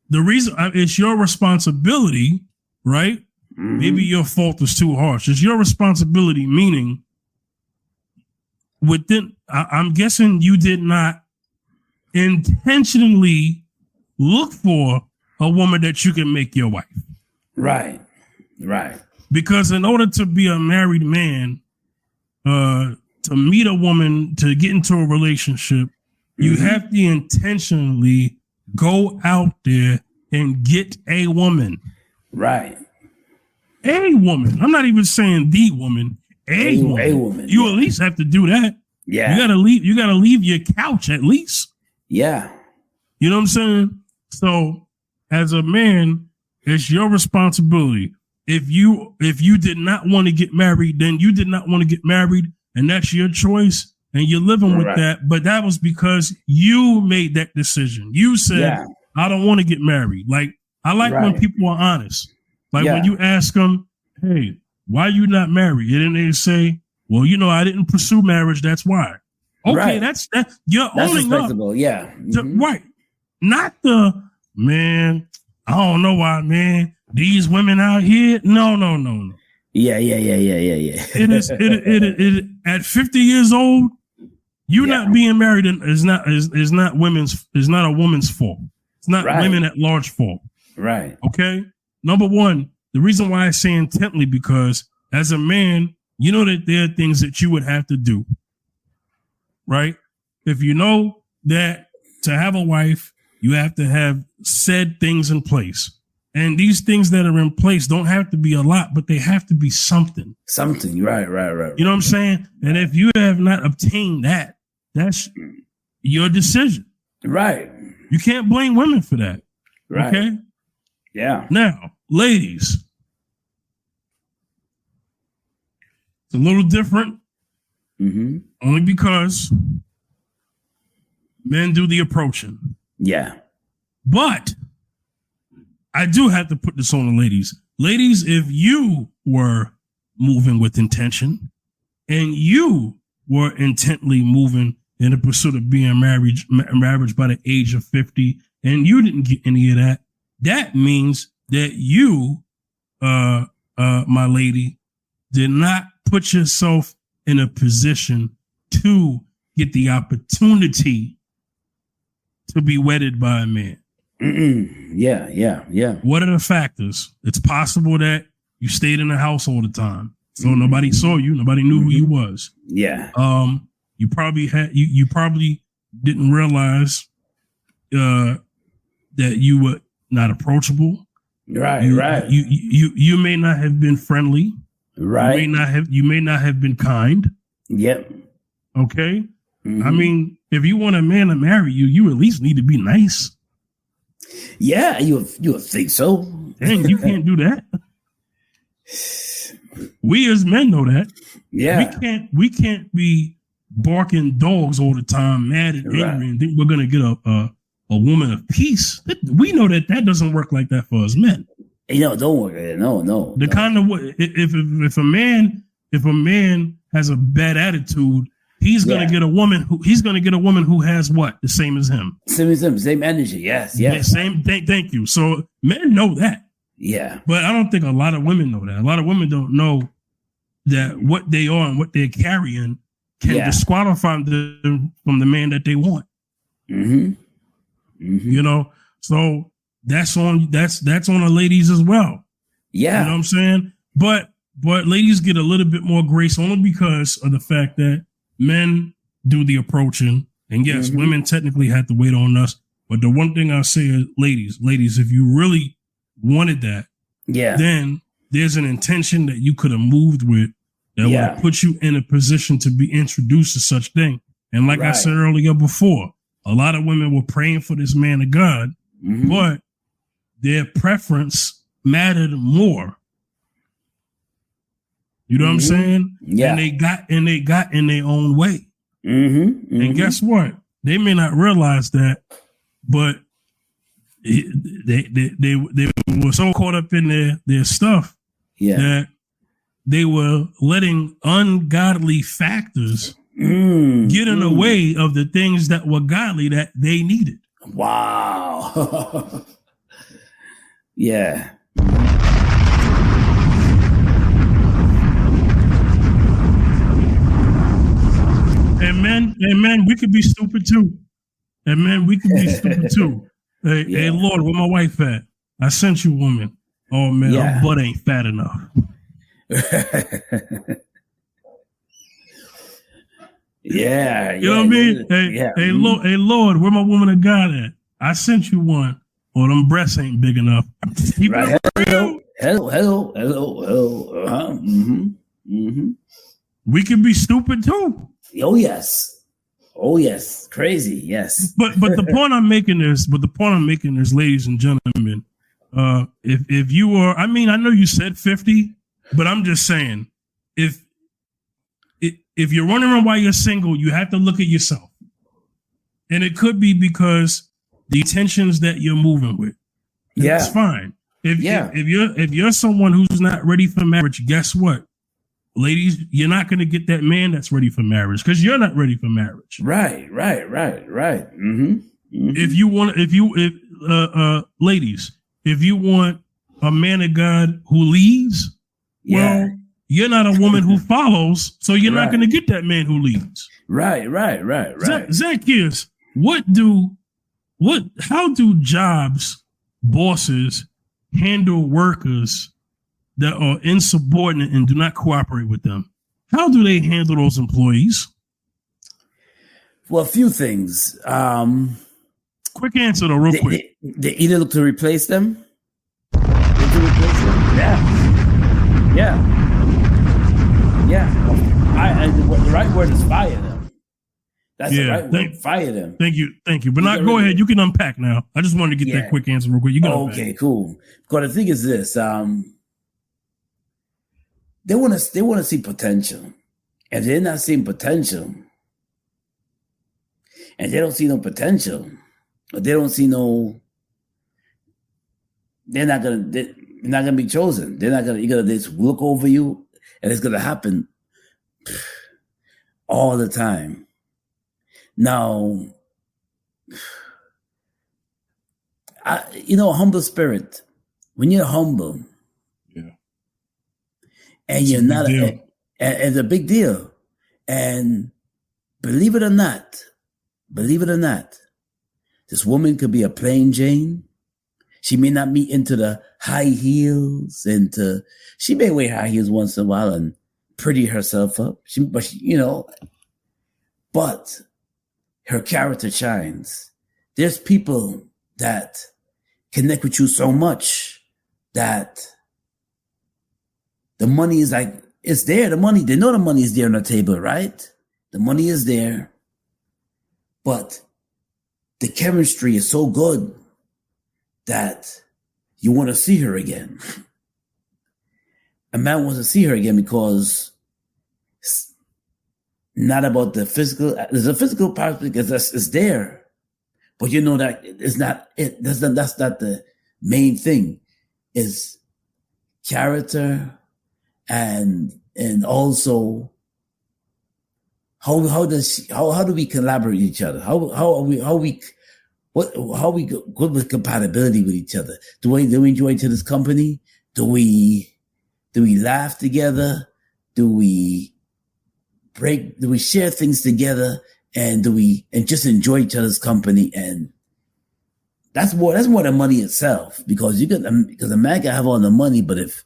the reason it's your responsibility, right? Mm-hmm. Maybe your fault is too harsh. It's your responsibility, meaning I'm guessing you did not intentionally look for a woman that you can make your wife. Right, right. Because in order to be a married man, to meet a woman, to get into a relationship, you have to intentionally go out there and get a woman. Right. A woman. I'm not even saying the woman. A woman. You at least have to do that. Yeah. You gotta leave your couch at least. Yeah. You know what I'm saying? So as a man, it's your responsibility. If you did not want to get married, then you did not want to get married, and that's your choice, and you're living with that. But that was because you made that decision. You said, I don't want to get married. Like, I like when people are honest. Like when you ask them, hey, why are you not married? And then they say, well, I didn't pursue marriage. That's why. Okay, that's you're owning up. Yeah. Mm-hmm. Right. Not the, man, I don't know why, man. These women out here. No. Yeah. It is at 50 years old, you not being married is not a woman's fault. It's not women at large fault. Right. Okay. Number one, the reason why I say intently, because as a man, you know that there are things that you would have to do. Right? If you know that to have a wife, you have to have said things in place. And these things that are in place don't have to be a lot, but they have to be something. Something. Right. You know what I'm saying? And if you have not obtained that, that's your decision. Right. You can't blame women for that. Right. Okay? Yeah. Now, ladies, it's a little different. Mm-hmm. Only because men do the approaching. Yeah. But I do have to put this on the ladies. Ladies, if you were moving with intention and you were intently moving in the pursuit of being married by the age of 50 and you didn't get any of that, that means that you, my lady, did not put yourself in a position to get the opportunity to be wedded by a man. Yeah. What are the factors? It's possible that you stayed in the house all the time, so nobody saw you, nobody knew who you was. Yeah. You probably you probably didn't realize that you were not approachable. Right. You may not have been friendly. Right. You may not have been kind. Yep. Okay. I mean, if you want a man to marry you, you at least need to be nice. Yeah, you would think so. And you can't do that. We as men know that. Yeah. We can't be barking dogs all the time, mad and angry, and think we're gonna get a woman of peace. We know that doesn't work like that for us men. Don't work. No. The kind of way, if a man has a bad attitude, he's gonna get a woman who has what? The same as him. Same energy. Yes. Thank you. So men know that. Yeah. But I don't think a lot of women know that. A lot of women don't know that what they are and what they're carrying can disqualify them from the man that they want. Mm-hmm. So that's on the ladies as well. Yeah. You know what I'm saying? But ladies get a little bit more grace only because of the fact that men do the approaching. And yes, women technically have to wait on us. But the one thing I'll say is, ladies, if you really wanted that, then there's an intention that you could have moved with that would have put you in a position to be introduced to such thing. And like I said earlier before, a lot of women were praying for this man of God, but their preference mattered more. You know what I'm saying? Yeah. And they got in their own way. And guess what? They may not realize that, but they were so caught up in their stuff that they were letting ungodly factors get in the way of the things that were godly that they needed. Wow. Yeah. And men, we could be stupid too. And men, we could be stupid too. Hey, Lord, where my wife at? I sent you, woman. Oh man, her butt ain't fat enough. You know what I mean? Hey, Lord, where my woman of God at? I sent you one. Or them breasts ain't big enough. Right. Hello. We can be stupid too. Oh yes. Crazy. Yes. But the point I'm making is, ladies and gentlemen, if you are, I mean, I know you said 50, but I'm just saying, if you're wondering why you're single, you have to look at yourself. And it could be because the intentions that you're moving with. That's fine. If you're someone who's not ready for marriage, guess what? Ladies, you're not going to get that man that's ready for marriage because you're not ready for marriage. Right. Ladies, if you want a man of God who leads, well, you're not a woman who follows, so you're not going to get that man who leads. Right. Zacchaeus, how do jobs, bosses handle workers that are insubordinate and do not cooperate with them? How do they handle those employees? Well, a few things. Quick answer though, real quick. They either look to replace them. Yeah. The right word is fire them. That's the right word. Fire them. Thank you. But not go ahead. You can unpack now. I just wanted to get that quick answer real quick. You can unpack. Cool. Because the thing is this: they want to see potential, and they're not seeing potential, and they don't see no potential, or they don't see no. They're not gonna be chosen. You're gonna just look over you, and it's gonna happen all the time. Now, humble spirit. When you're humble, and you're not, it's a big deal. And believe it or not, this woman could be a plain Jane. She may not be into the high heels, she may wear high heels once in a while and pretty herself up. But her character shines. There's people that connect with you so much that the money is it's there. The money, they know the money is there on the table, right? The money is there. But the chemistry is so good that you want to see her again. A man wants to see her again because it's not about the physical. There's a physical part because it's there. But you know that it's not it. That's not the main thing. Is character and also how do we collaborate with each other? How are we good with compatibility with each other? Do we enjoy each other's company? Do we laugh together? Do we share things together? And just enjoy each other's company? And That's more than money itself, because because a man can have all the money, but if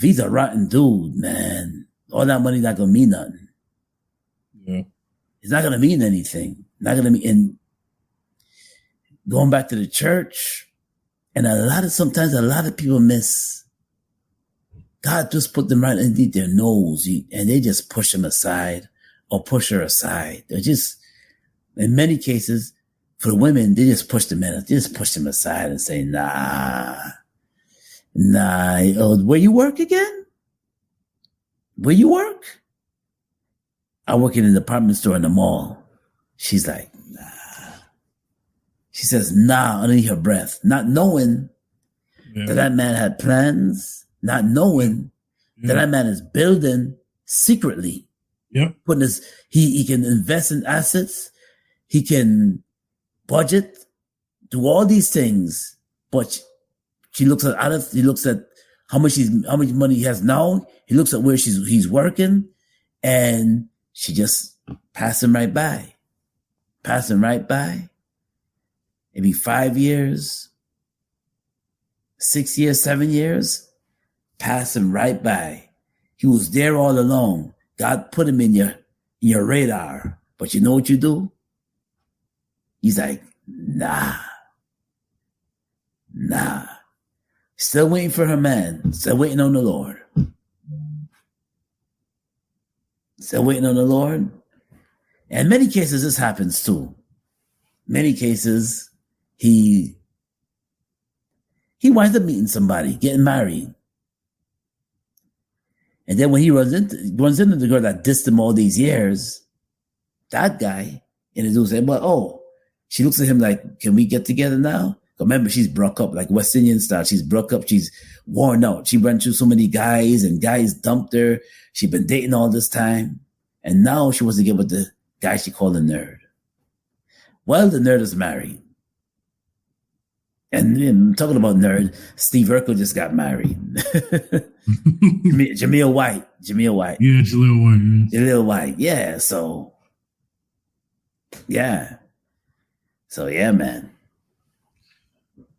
he's a rotten dude, man, all that money not gonna mean nothing. Yeah. It's not gonna mean anything. Not gonna mean. And going back to the church, and sometimes a lot of people miss. God just put them right underneath their nose, and they just push him aside or push her aside. They're just, in many cases, for the women, they just push the men, just push them aside and say, nah. Oh, where you work again? Where you work? I work in a department store in the mall. She's like, nah. She says, nah, underneath her breath, not knowing that man had plans, not knowing that man is building secretly. Yep. He can invest in assets. He can budget, do all these things, but he looks at how much money he has now. He looks at where he's working, and she just passing right by. Maybe 5 years, 6 years, 7 years, passing right by. He was there all along. God put him in your radar, but you know what you do? He's like, nah. Still waiting for her man. Still waiting on the Lord. And in many cases, this happens too. Many cases, he winds up meeting somebody, getting married. And then when he runs into the girl that dissed him all these years, that guy introduced him, she looks at him like, can we get together now? Remember, she's broke up, like West Indian style. She's broke up. She's worn out. She went through so many guys, and guys dumped her. She'd been dating all this time. And now she wants to get with the guy she called a nerd. Well, the nerd is married. And I'm talking about nerd. Steve Urkel just got married. Jameel White. Yeah, Jaleel White. Yeah. So, yeah, man.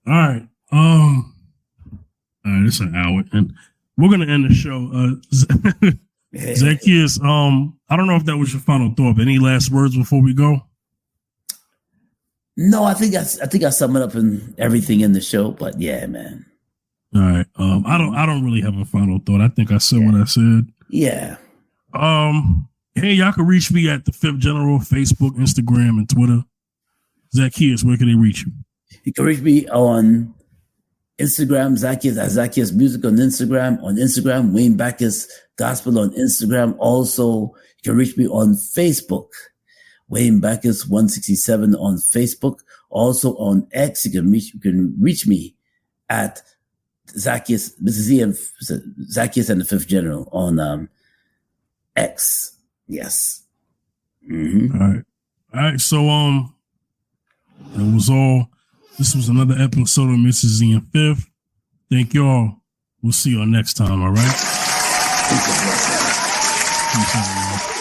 All right. It's an hour, and we're gonna end the show. Zacchaeus, I don't know if that was your final thought, but any last words before we go? No, I think I sum it up in everything in the show, but yeah, man. All right. I don't really have a final thought. I think I said what I said. Yeah. Hey, y'all can reach me at the Fifth General, Facebook, Instagram, and Twitter. Zacchaeus, where can they reach you? You can reach me on Instagram, Zacchaeus Music on Instagram. On Instagram, Wayne Backus Gospel on Instagram. Also, you can reach me on Facebook, Wayne Backus 167 on Facebook. Also on X, you can reach me at Zacchaeus. This is Zacchaeus and the Fifth General on X. Yes. Mm-hmm. All right. So that was all. This was another episode of Mrs. Z and Fifth. Thank y'all. We'll see y'all next time. All right. Peace out, y'all.